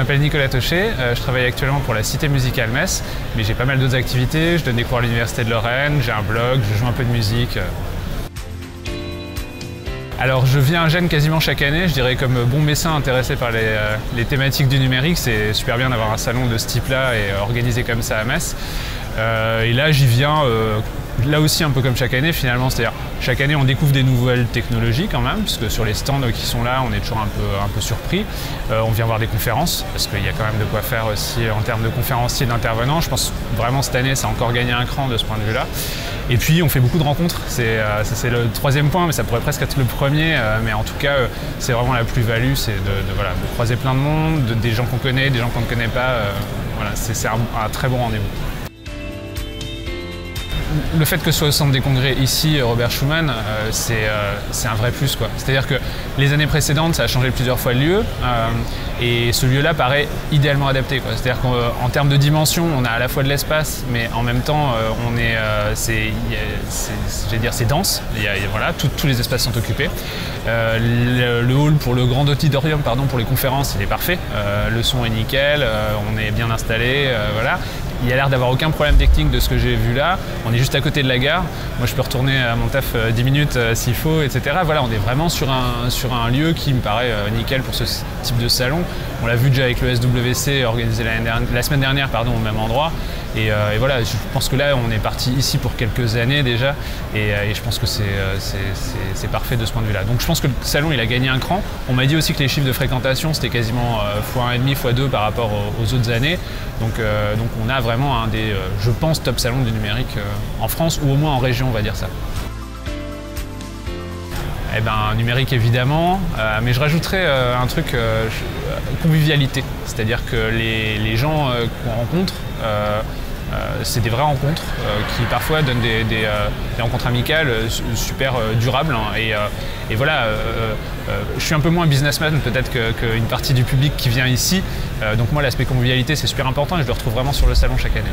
m'appelle Nicolas Tochet, je travaille actuellement pour la Cité musicale Metz, mais j'ai pas mal d'autres activités, je donne des cours à l'Université de Lorraine, j'ai un blog, je joue un peu de musique. Alors je viens à Gênes quasiment chaque année, je dirais comme bon messin intéressé par les thématiques du numérique, c'est super bien d'avoir un salon de ce type-là et organisé comme ça à Metz. Et là j'y viens là aussi un peu comme chaque année finalement, c'est-à-dire chaque année on découvre des nouvelles technologies quand même, puisque sur les stands qui sont là on est toujours un peu surpris. On vient voir des conférences, parce qu'il y a quand même de quoi faire aussi en termes de conférenciers, d'intervenants. Je pense vraiment cette année ça a encore gagné un cran de ce point de vue-là. Et puis on fait beaucoup de rencontres, c'est le troisième point, mais ça pourrait presque être le premier, mais en tout cas c'est vraiment la plus-value, c'est de croiser plein de monde, des gens qu'on connaît, des gens qu'on ne connaît pas, voilà, c'est un très bon rendez-vous. Le fait que ce soit au centre des congrès ici, Robert Schuman, c'est un vrai plus, quoi. C'est-à-dire que les années précédentes, ça a changé plusieurs fois de lieu, et ce lieu-là paraît idéalement adapté, quoi. C'est-à-dire qu'en termes de dimension, on a à la fois de l'espace, mais en même temps, c'est dense. Voilà, tous les espaces sont occupés. Le hall pour le grand auditorium, pour les conférences, il est parfait. Le son est nickel, on est bien installé, voilà. Il y a l'air d'avoir aucun problème technique de ce que j'ai vu là. On est juste à côté de la gare. Moi, je peux retourner à mon taf 10 minutes s'il faut, etc. Voilà, on est vraiment sur un lieu qui me paraît nickel pour ce type de salon. On l'a vu déjà avec le SWC organisé la semaine dernière au même endroit. Et voilà, je pense que là, on est parti ici pour quelques années déjà. Et je pense que c'est parfait de ce point de vue-là. Donc je pense que le salon, il a gagné un cran. On m'a dit aussi que les chiffres de fréquentation, c'était quasiment x1,5, x2 par rapport aux autres années. Donc on a vraiment un des, je pense, top salons du numérique en France, ou au moins en région, on va dire ça. Eh ben, numérique évidemment, mais je rajouterais un truc, convivialité. C'est-à-dire que les gens qu'on rencontre, c'est des vraies rencontres qui parfois donnent des rencontres amicales super durables. Et voilà, je suis un peu moins businessman peut-être qu'une partie du public qui vient ici. Donc moi, l'aspect convivialité, c'est super important et je le retrouve vraiment sur le salon chaque année.